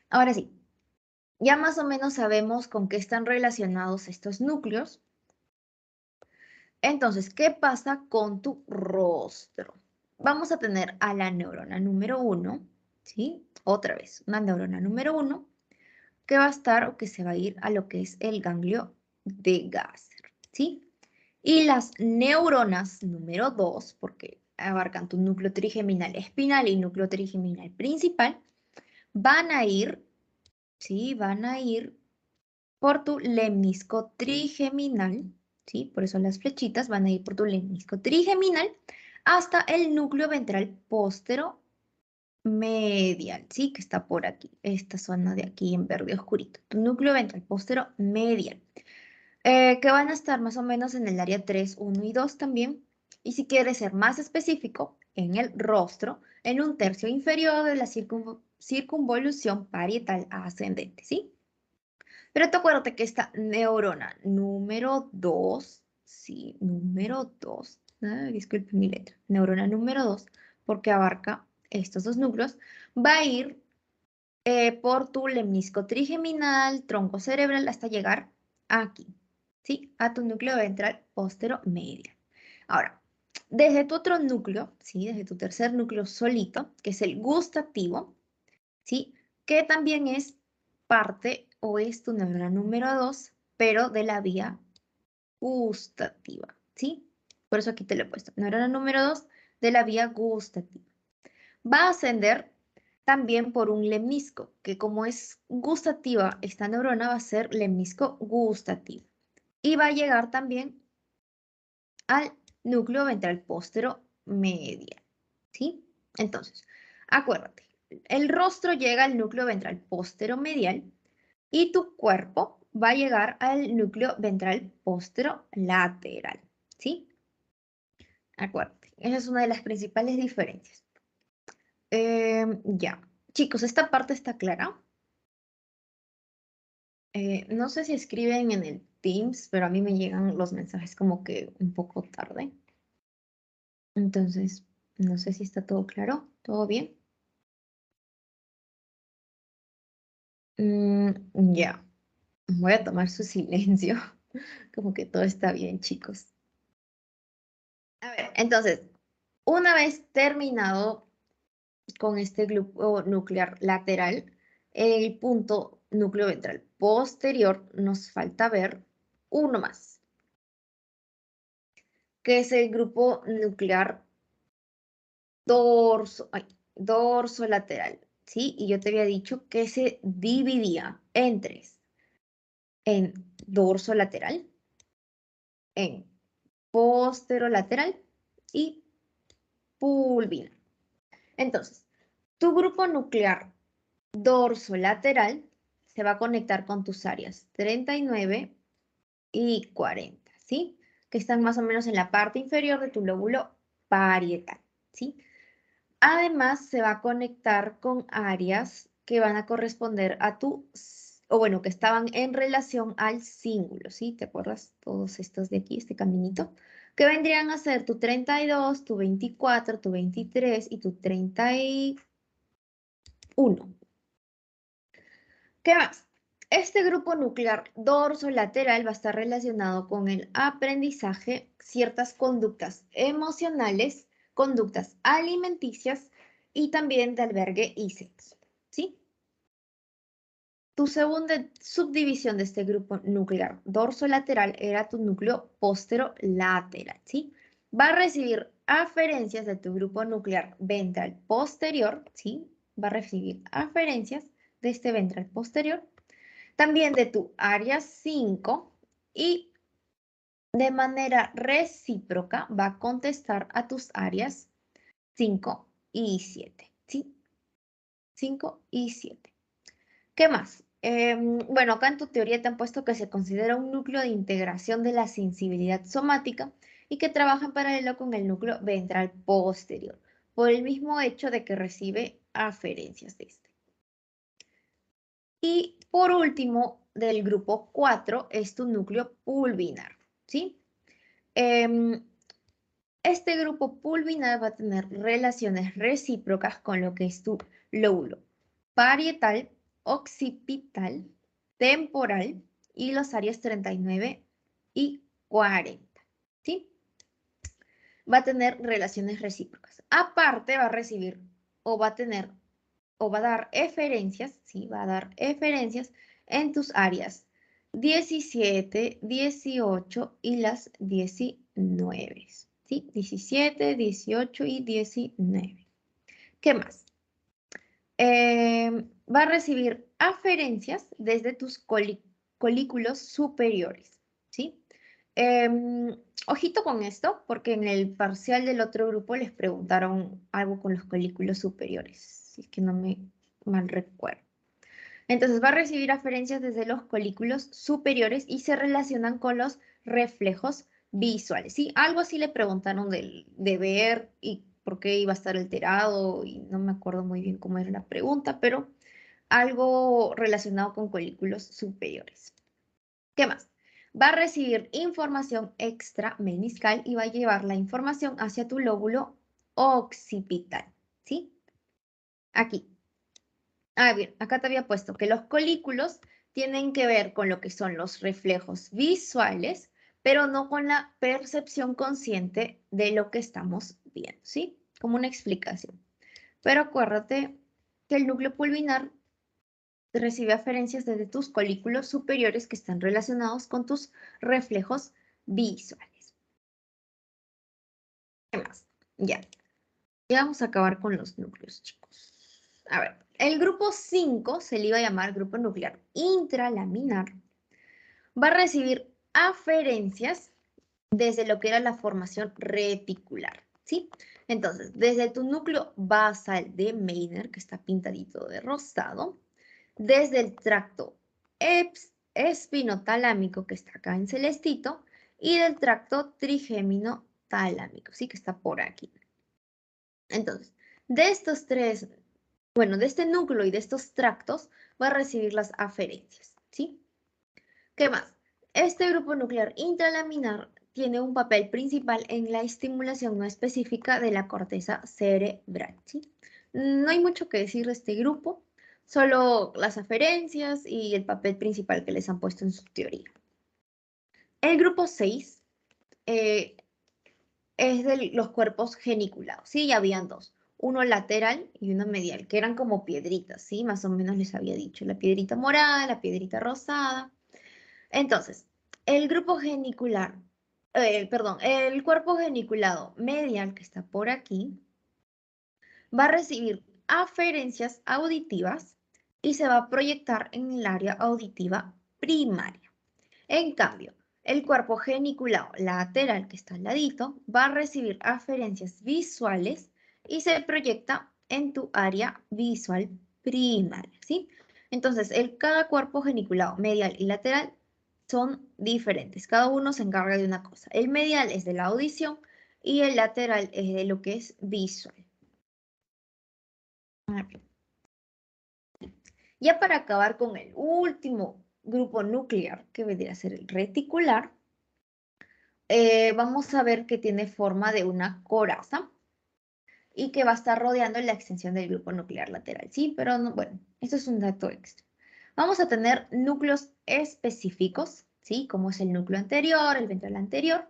Ahora sí, ya más o menos sabemos con qué están relacionados estos núcleos. Entonces, ¿qué pasa con tu rostro? Vamos a tener a la neurona número 1, ¿sí? Otra vez, una neurona número 1 que va a estar o que se va a ir a lo que es el ganglio de Gasser, ¿sí? Y las neuronas número 2, porque abarcan tu núcleo trigeminal espinal y núcleo trigeminal principal, van a ir, ¿sí? Van a ir por tu lemnisco trigeminal, ¿sí? Por eso las flechitas van a ir por tu lemnisco trigeminal hasta el núcleo ventral póstero medial, ¿sí? Que está por aquí, esta zona de aquí en verde oscurito. Tu núcleo ventral póstero medial. Que van a estar más o menos en el área 3, 1 y 2 también. Y si quieres ser más específico, en el rostro, en un tercio inferior de la circunvolución parietal ascendente, ¿sí? Pero te acuérdate que esta neurona número 2, sí, número 2, disculpe mi letra, neurona número 2, porque abarca estos dos núcleos, va a ir por tu lemnisco trigeminal, tronco cerebral, hasta llegar aquí, ¿sí? A tu núcleo ventral póstero medial. Ahora, desde tu otro núcleo, ¿sí? Desde tu tercer núcleo solito, que es el gustativo, ¿sí? Que también es parte o es tu neurona número 2, pero de la vía gustativa, ¿sí? Por eso aquí te lo he puesto. Neurona número 2 de la vía gustativa. Va a ascender también por un lemnisco, que como es gustativa, esta neurona va a ser lemnisco gustativo. Y va a llegar también al núcleo ventral póstero medial, ¿sí? Entonces, acuérdate, el rostro llega al núcleo ventral póstero medial y tu cuerpo va a llegar al núcleo ventral póstero lateral, ¿sí? Acuérdate, esa es una de las principales diferencias. Ya, chicos, esta parte está clara. No sé si escriben en el Teams, pero a mí me llegan los mensajes como que un poco tarde. Entonces, no sé si está todo claro, todo bien. Ya, voy a tomar su silencio, como que todo está bien, chicos. A ver, entonces, una vez terminado con este grupo nuclear lateral, el punto núcleo ventral posterior, nos falta ver uno más, que es el grupo nuclear dorso lateral. ¿sí? Y yo te había dicho que se dividía en tres. En dorsolateral, en posterolateral y pulvinar. Entonces, tu grupo nuclear dorsolateral se va a conectar con tus áreas 39 y 40, ¿sí? Que están más o menos en la parte inferior de tu lóbulo parietal, ¿sí? Además, se va a conectar con áreas que van a corresponder a o bueno, que estaban en relación al cíngulo, ¿sí? ¿Te acuerdas? Todos estos de aquí, este caminito, que vendrían a ser tu 32, tu 24, tu 23 y tu 31. ¿Qué más? Este grupo nuclear dorsolateral va a estar relacionado con el aprendizaje, ciertas conductas emocionales, conductas alimenticias y también de albergue y sexo, ¿sí? Tu segunda subdivisión de este grupo nuclear dorsolateral era tu núcleo posterolateral, ¿sí? Va a recibir aferencias de tu grupo nuclear ventral posterior, ¿sí? Va a recibir aferencias de este ventral posterior, también de tu área 5 y de manera recíproca va a contestar a tus áreas 5 y 7, ¿sí? 5 y 7. ¿Qué más? Bueno, acá en tu teoría te han puesto que se considera un núcleo de integración de la sensibilidad somática y que trabaja en paralelo con el núcleo ventral posterior, por el mismo hecho de que recibe aferencias de este. Y por último, del grupo 4 es tu núcleo pulvinar, ¿sí? Este grupo pulvinar va a tener relaciones recíprocas con lo que es tu lóbulo parietal, occipital, temporal y los áreas 39 y 40, ¿sí? Va a tener relaciones recíprocas. Aparte va a recibir o va a tener o va a dar eferencias, ¿sí? Va a dar eferencias en tus áreas 17, 18 y las 19, ¿sí? 17, 18 y 19. ¿Qué más? Va a recibir aferencias desde tus colículos superiores, ¿sí? Ojito con esto, porque en el parcial del otro grupo les preguntaron algo con los colículos superiores, si es que no me mal recuerdo. Entonces va a recibir aferencias desde los colículos superiores y se relacionan con los reflejos visuales, ¿sí? Algo así le preguntaron de ver y por qué iba a estar alterado y no me acuerdo muy bien cómo era la pregunta, pero algo relacionado con colículos superiores. ¿Qué más? Va a recibir información extrameniscal y va a llevar la información hacia tu lóbulo occipital, ¿sí? Aquí. Bien, acá te había puesto que los colículos tienen que ver con lo que son los reflejos visuales, pero no con la percepción consciente de lo que estamos viendo, ¿sí? Como una explicación. Pero acuérdate que el núcleo pulvinar recibe aferencias desde tus colículos superiores que están relacionados con tus reflejos visuales. ¿Qué más? Ya vamos a acabar con los núcleos, chicos. A ver, el grupo 5 se le iba a llamar grupo nuclear intralaminar. Va a recibir aferencias desde lo que era la formación reticular, ¿sí? Entonces, desde tu núcleo basal de Meitner, que está pintadito de rosado, desde el tracto espinotalámico, que está acá en celestito, y del tracto trigémino talámico, ¿sí? Que está por aquí. Entonces, de estos tres, bueno, de este núcleo y de estos tractos, va a recibir las aferencias, ¿sí? ¿Qué más? Este grupo nuclear intralaminar tiene un papel principal en la estimulación no específica de la corteza cerebral, ¿sí? No hay mucho que decir de este grupo, solo las aferencias y el papel principal que les han puesto en su teoría. El grupo 6 es de los cuerpos geniculados, ¿sí? Ya habían dos, uno lateral y uno medial, que eran como piedritas, ¿sí? Más o menos les había dicho, la piedrita morada, la piedrita rosada. Entonces, el grupo genicular, perdón, el cuerpo geniculado medial, que está por aquí, va a recibir aferencias auditivas y se va a proyectar en el área auditiva primaria. En cambio, el cuerpo geniculado lateral, que está al ladito, va a recibir aferencias visuales y se proyecta en tu área visual primaria, ¿sí? Entonces, cada cuerpo geniculado medial y lateral son diferentes. Cada uno se encarga de una cosa. El medial es de la audición y el lateral es de lo que es visual. Ya para acabar con el último grupo nuclear, que vendría a ser el reticular, vamos a ver que tiene forma de una coraza y que va a estar rodeando la extensión del grupo nuclear lateral, ¿sí? Pero no, bueno, esto es un dato extra. Vamos a tener núcleos específicos, ¿sí? Como es el núcleo anterior, el ventral anterior,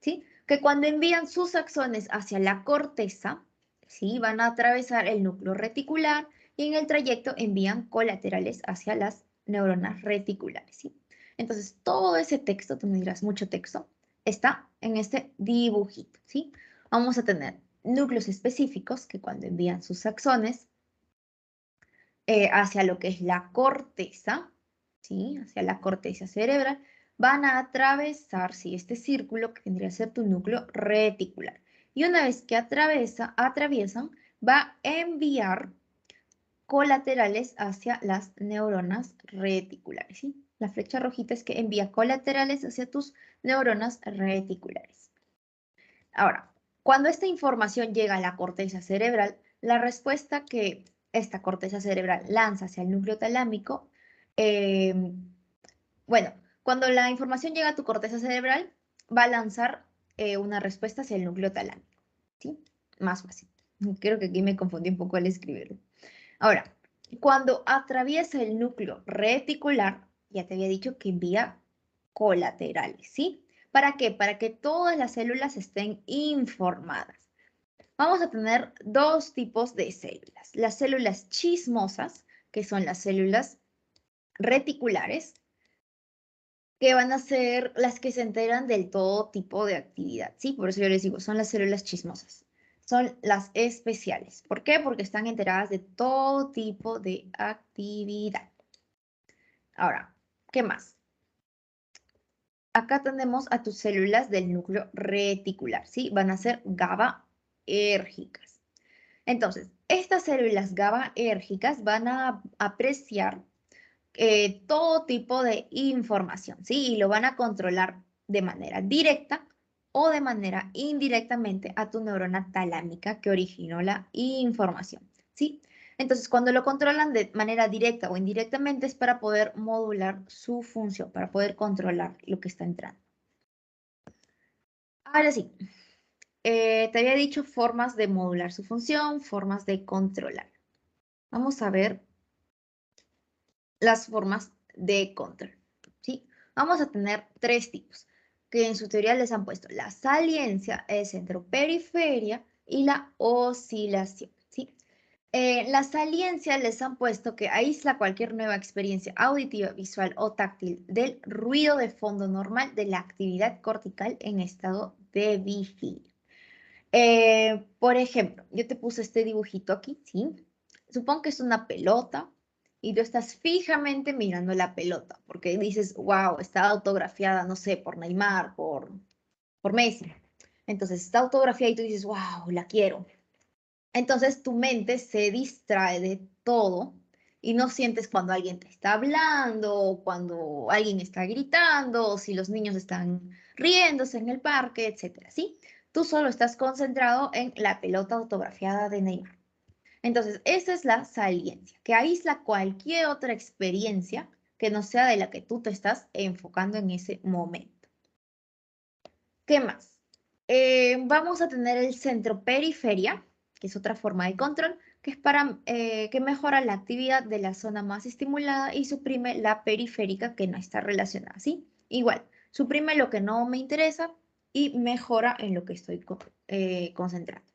¿sí? Que cuando envían sus axones hacia la corteza, ¿sí? Van a atravesar el núcleo reticular y en el trayecto envían colaterales hacia las neuronas reticulares, ¿sí? Entonces, todo ese texto, tú me dirás, mucho texto, está en este dibujito, ¿sí? Vamos a tener núcleos específicos que cuando envían sus axones hacia lo que es la corteza, ¿sí? Hacia la corteza cerebral, van a atravesar, ¿sí? Este círculo que vendría a ser tu núcleo reticular. Y una vez que atraviesan, va a enviar colaterales hacia las neuronas reticulares, ¿sí? La flecha rojita es que envía colaterales hacia tus neuronas reticulares. Ahora, cuando esta información llega a la corteza cerebral, la respuesta que esta corteza cerebral lanza hacia el núcleo talámico, bueno, cuando la información llega a tu corteza cerebral, va a lanzar una respuesta hacia el núcleo talámico, ¿sí? Más fácil. Creo que aquí me confundí un poco al escribirlo. Ahora, cuando atraviesa el núcleo reticular, ya te había dicho que envía colaterales, ¿sí? ¿Para qué? Para que todas las células estén informadas. Vamos a tener dos tipos de células. Las células chismosas, que son las células reticulares, que van a ser las que se enteran del todo tipo de actividad, ¿sí? Por eso yo les digo, son las células chismosas. Son las especiales. ¿Por qué? Porque están enteradas de todo tipo de actividad. Ahora, ¿qué más? Acá tenemos a tus células del núcleo reticular, ¿sí? Van a ser GABAérgicas. Entonces, estas células GABAérgicas van a apreciar todo tipo de información, ¿sí? Y lo van a controlar de manera directa o de manera indirectamente a tu neurona talámica que originó la información, ¿sí? Entonces, cuando lo controlan de manera directa o indirectamente es para poder modular su función, para poder controlar lo que está entrando. Ahora sí, te había dicho formas de modular su función, formas de controlar. Vamos a ver las formas de control, ¿sí? Vamos a tener tres tipos, que en su teoría les han puesto la saliencia, el centro-periferia y la oscilación, ¿sí? La saliencia les han puesto que aísla cualquier nueva experiencia auditiva, visual o táctil del ruido de fondo normal de la actividad cortical en estado de vigilia. Por ejemplo, yo te puse este dibujito aquí, ¿sí? Supongo que es una pelota y tú estás fijamente mirando la pelota porque dices, wow, está autografiada, no sé, por Neymar, por Messi. Entonces está autografiada y tú dices, wow, la quiero. Entonces tu mente se distrae de todo y no sientes cuando alguien te está hablando, o cuando alguien está gritando, o si los niños están riéndose en el parque, etcétera, ¿sí? Tú solo estás concentrado en la pelota autografiada de Neymar. Entonces, esa es la saliencia, que aísla cualquier otra experiencia que no sea de la que tú te estás enfocando en ese momento. ¿Qué más? Vamos a tener el centro periferia, que es otra forma de control, que es para que mejora la actividad de la zona más estimulada y suprime la periférica que no está relacionada, ¿sí? Igual, suprime lo que no me interesa y mejora en lo que estoy concentrando.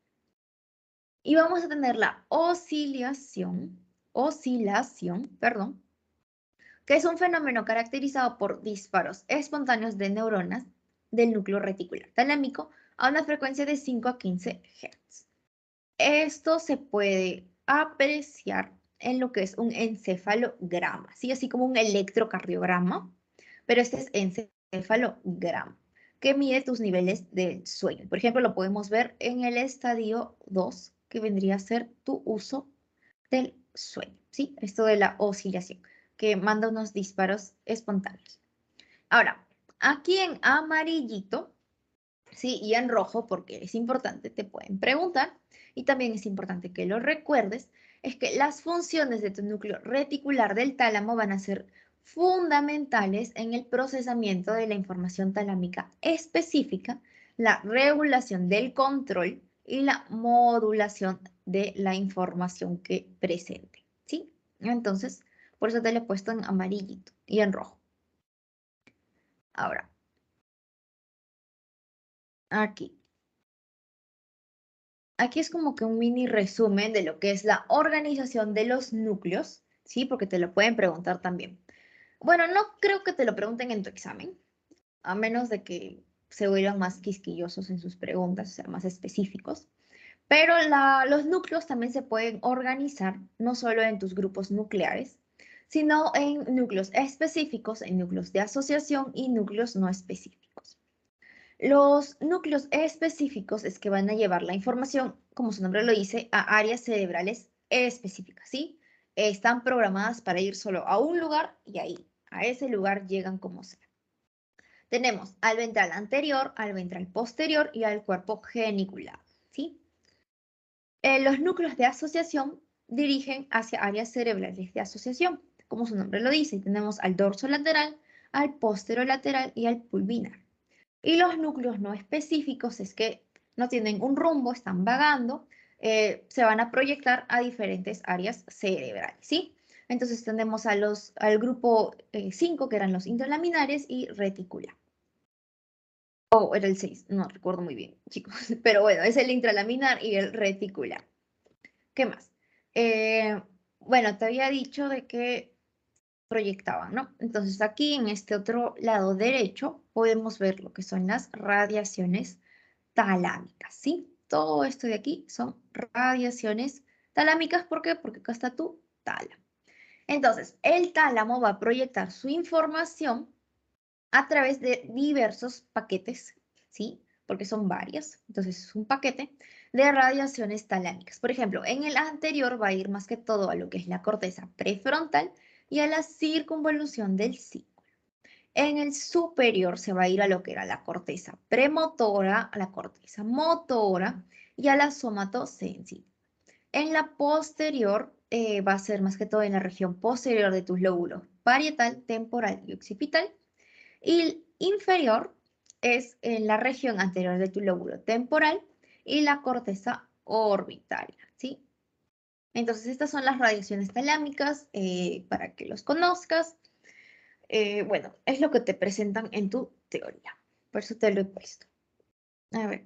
Y vamos a tener la oscilación, perdón, que es un fenómeno caracterizado por disparos espontáneos de neuronas del núcleo reticular talámico a una frecuencia de 5 a 15 Hz. Esto se puede apreciar en lo que es un encefalograma, ¿sí? Así como un electrocardiograma, pero este es encefalograma, que mide tus niveles de sueño. Por ejemplo, lo podemos ver en el estadio 2, que vendría a ser tu uso del sueño, ¿sí? Esto de la oscilación, que manda unos disparos espontáneos. Ahora, aquí en amarillito, ¿sí? Y en rojo, porque es importante, te pueden preguntar, y también es importante que lo recuerdes, es que las funciones de tu núcleo reticular del tálamo van a ser fundamentales en el procesamiento de la información talámica específica, la regulación del control y la modulación de la información que presente, ¿sí? Entonces, por eso te lo he puesto en amarillito y en rojo. Ahora, aquí. Aquí es como que un mini resumen de lo que es la organización de los núcleos, ¿sí? Porque te lo pueden preguntar también. Bueno, no creo que te lo pregunten en tu examen, a menos de que se vuelvan más quisquillosos en sus preguntas, o sea, más específicos. Pero los núcleos también se pueden organizar no solo en tus grupos nucleares, sino en núcleos específicos, en núcleos de asociación y núcleos no específicos. Los núcleos específicos es que van a llevar la información, como su nombre lo dice, a áreas cerebrales específicas, ¿sí? Están programadas para ir solo a un lugar y ahí, a ese lugar llegan como sea. Tenemos al ventral anterior, al ventral posterior y al cuerpo geniculado, ¿sí? Los núcleos de asociación dirigen hacia áreas cerebrales de asociación, como su nombre lo dice. Tenemos al dorso lateral, al posterolateral y al pulvinar. Y los núcleos no específicos es que no tienen un rumbo, están vagando, se van a proyectar a diferentes áreas cerebrales, ¿sí? Entonces tenemos al grupo 5, que eran los intralaminares y reticular. O era el 6, no recuerdo muy bien, chicos. Pero bueno, es el intralaminar y el reticular. ¿Qué más? Bueno, te había dicho de que proyectaban, ¿no? Entonces aquí en este otro lado derecho podemos ver lo que son las radiaciones talámicas, ¿sí? Todo esto de aquí son radiaciones talámicas. ¿Por qué? Porque acá está tu tálamo. Entonces, el tálamo va a proyectar su información a través de diversos paquetes, ¿sí? Porque son varias. Entonces, es un paquete de radiaciones talámicas. Por ejemplo, en el anterior va a ir más que todo a lo que es la corteza prefrontal y a la circunvolución del cíngulo. En el superior se va a ir a lo que era la corteza premotora, a la corteza motora y a la somatosensitiva. En la posterior va a ser más que todo en la región posterior de tus lóbulos parietal, temporal y occipital. Y el inferior es en la región anterior de tu lóbulo temporal y la corteza orbitaria, ¿sí? Entonces estas son las radiaciones talámicas para que los conozcas. Bueno, es lo que te presentan en tu teoría. Por eso te lo he puesto. A ver,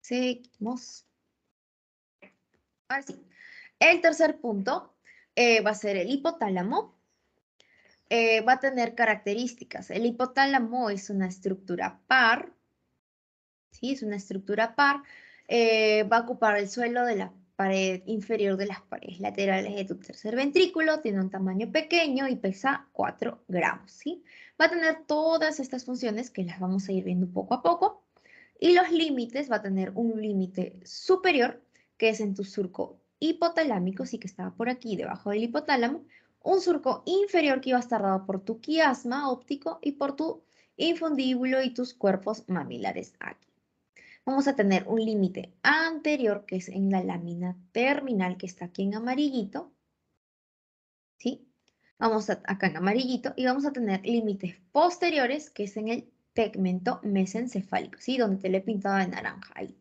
seguimos. Ahora sí. El tercer punto va a ser el hipotálamo. Va a tener características. El hipotálamo es una estructura par. ¿Sí? Es una estructura par. Va a ocupar el suelo de la pared inferior de las paredes laterales de tu tercer ventrículo, tiene un tamaño pequeño y pesa 4 gramos, ¿sí? Va a tener todas estas funciones que las vamos a ir viendo poco a poco. Y los límites, va a tener un límite superior, que es en tu surco hipotalámico, sí que estaba por aquí debajo del hipotálamo, un surco inferior que iba a estar dado por tu quiasma óptico y por tu infundíbulo y tus cuerpos mamilares aquí. Vamos a tener un límite anterior, que es en la lámina terminal, que está aquí en amarillito, ¿sí? Vamos acá en amarillito, y vamos a tener límites posteriores, que es en el tegmento mesencefálico, ¿sí? Donde te lo he pintado de naranja ahí.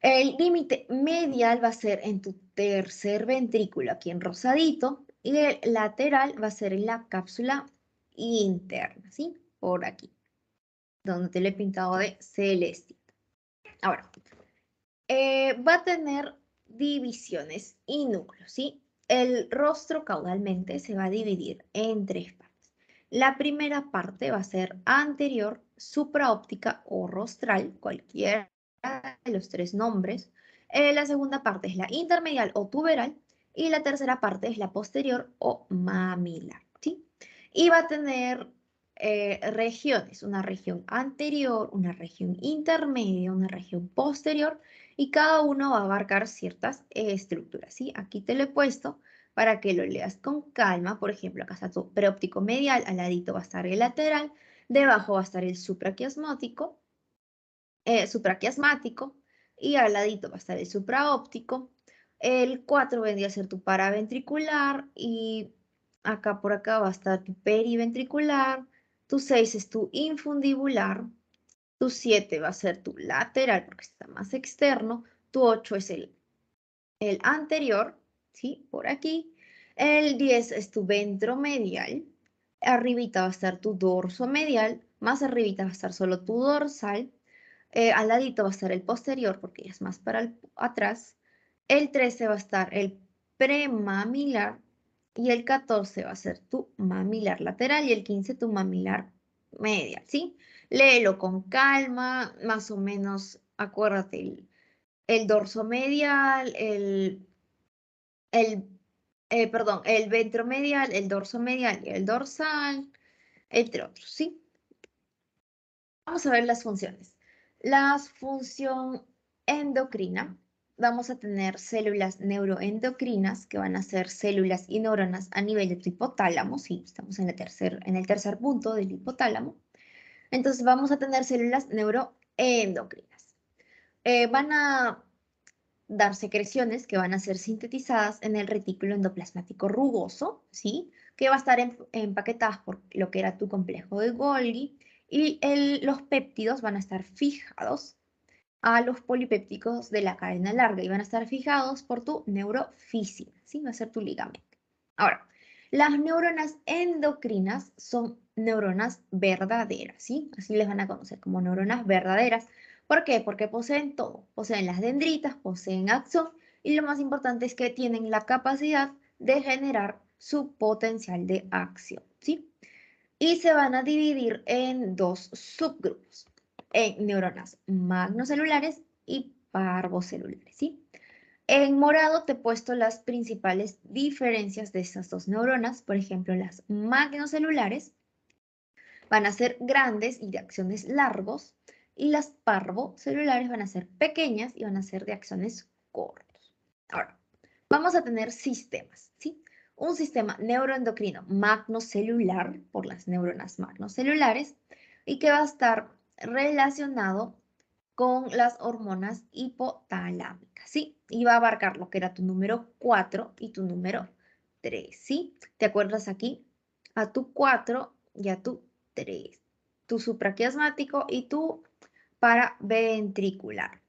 El límite medial va a ser en tu tercer ventrículo, aquí en rosadito, y el lateral va a ser en la cápsula interna, ¿sí? Por aquí, donde te lo he pintado de celeste. Ahora, va a tener divisiones y núcleos, ¿sí? El rostro caudalmente se va a dividir en 3 partes. La primera parte va a ser anterior, supraóptica o rostral, cualquiera de los 3 nombres. La segunda parte es la intermedial o tuberal y la tercera parte es la posterior o mamilar, ¿sí? Y va a tener regiones, una región anterior, una región intermedia, una región posterior y cada uno va a abarcar ciertas estructuras, ¿sí? Aquí te lo he puesto para que lo leas con calma. Por ejemplo, acá está tu preóptico medial, al ladito va a estar el lateral, debajo va a estar el supraquiasmático y al ladito va a estar el supraóptico. El 4 vendría a ser tu paraventricular y acá por acá va a estar tu periventricular. Tu 6 es tu infundibular. Tu 7 va a ser tu lateral porque está más externo. Tu 8 es el anterior, ¿sí? Por aquí. El 10 es tu ventromedial. Arribita va a estar tu dorso medial. Más arribita va a estar solo tu dorsal. Al ladito va a estar el posterior porque ya es más para atrás. El 13 va a estar el premamilar y el 14 va a ser tu mamilar lateral y el 15 tu mamilar medial, ¿sí? Léelo con calma, más o menos, acuérdate, el dorso medial, el ventromedial, el dorso medial y el dorsal, entre otros, ¿sí? Vamos a ver las funciones. La función endocrina, vamos a tener células neuroendocrinas que van a ser células y neuronas a nivel de tu hipotálamo, sí, estamos en el tercer punto del hipotálamo. Entonces vamos a tener células neuroendocrinas. Van a dar secreciones que van a ser sintetizadas en el retículo endoplasmático rugoso, ¿sí? Que va a estar empaquetadas por lo que era tu complejo de Golgi y los péptidos van a estar fijados a los polipépticos de la cadena larga y van a estar fijados por tu neurofísina, ¿sí? Va a ser tu ligamento. Ahora, las neuronas endocrinas son neuronas verdaderas, ¿sí? Así les van a conocer como neuronas verdaderas. ¿Por qué? Porque poseen todo. Poseen las dendritas, poseen axón y lo más importante es que tienen la capacidad de generar su potencial de acción, ¿sí? Y se van a dividir en dos subgrupos, en neuronas magnocelulares y parvocelulares, ¿sí? En morado te he puesto las principales diferencias de estas dos neuronas. Por ejemplo, las magnocelulares van a ser grandes y de axones largos y las parvocelulares van a ser pequeñas y van a ser de axones cortos. Ahora, vamos a tener sistemas, ¿sí? Un sistema neuroendocrino magnocelular por las neuronas magnocelulares y que va a estar relacionado con las hormonas hipotalámicas, ¿sí? Y va a abarcar lo que era tu número 4 y tu número 3, ¿sí? ¿Te acuerdas aquí? A tu 4 y a tu 3. Tu supraquiasmático y tu paraventricular.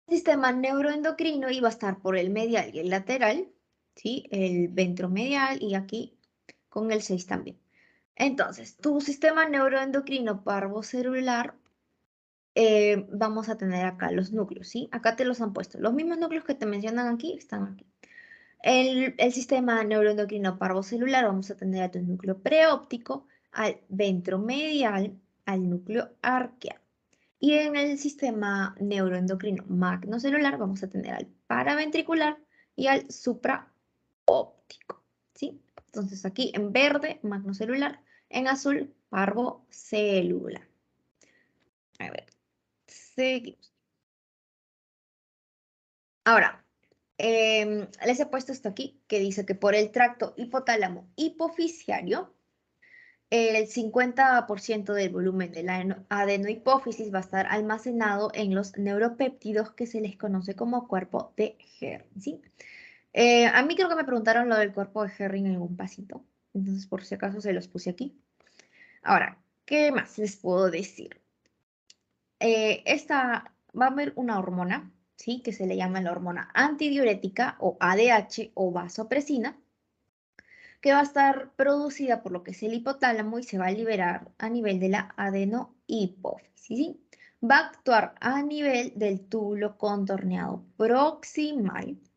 El sistema neuroendocrino iba a estar por el medial y el lateral, ¿sí? El ventromedial y aquí con el 6 también. Entonces, tu sistema neuroendocrino parvocelular, vamos a tener acá los núcleos, ¿sí? Acá te los han puesto. Los mismos núcleos que te mencionan aquí están aquí. El sistema neuroendocrino parvocelular, vamos a tener a tu núcleo preóptico, al ventromedial, al núcleo arqueal. Y en el sistema neuroendocrino magnocelular vamos a tener al paraventricular y al supraóptico, ¿sí? Entonces aquí en verde, magnocelular, en azul, parvocelular. A ver, seguimos. Ahora, les he puesto esto aquí, que dice que por el tracto hipotálamo hipoficiario, el 50% del volumen de la adenohipófisis va a estar almacenado en los neuropéptidos que se les conoce como cuerpo de Herring, ¿sí? A mí creo que me preguntaron lo del cuerpo de Herring en algún pasito, entonces por si acaso se los puse aquí. Ahora, ¿qué más les puedo decir? Va a haber una hormona, ¿sí? Que se le llama la hormona antidiurética o ADH o vasopresina, que va a estar producida por lo que es el hipotálamo y se va a liberar a nivel de la adenohipófisis, ¿sí? Va a actuar a nivel del túbulo contorneado proximal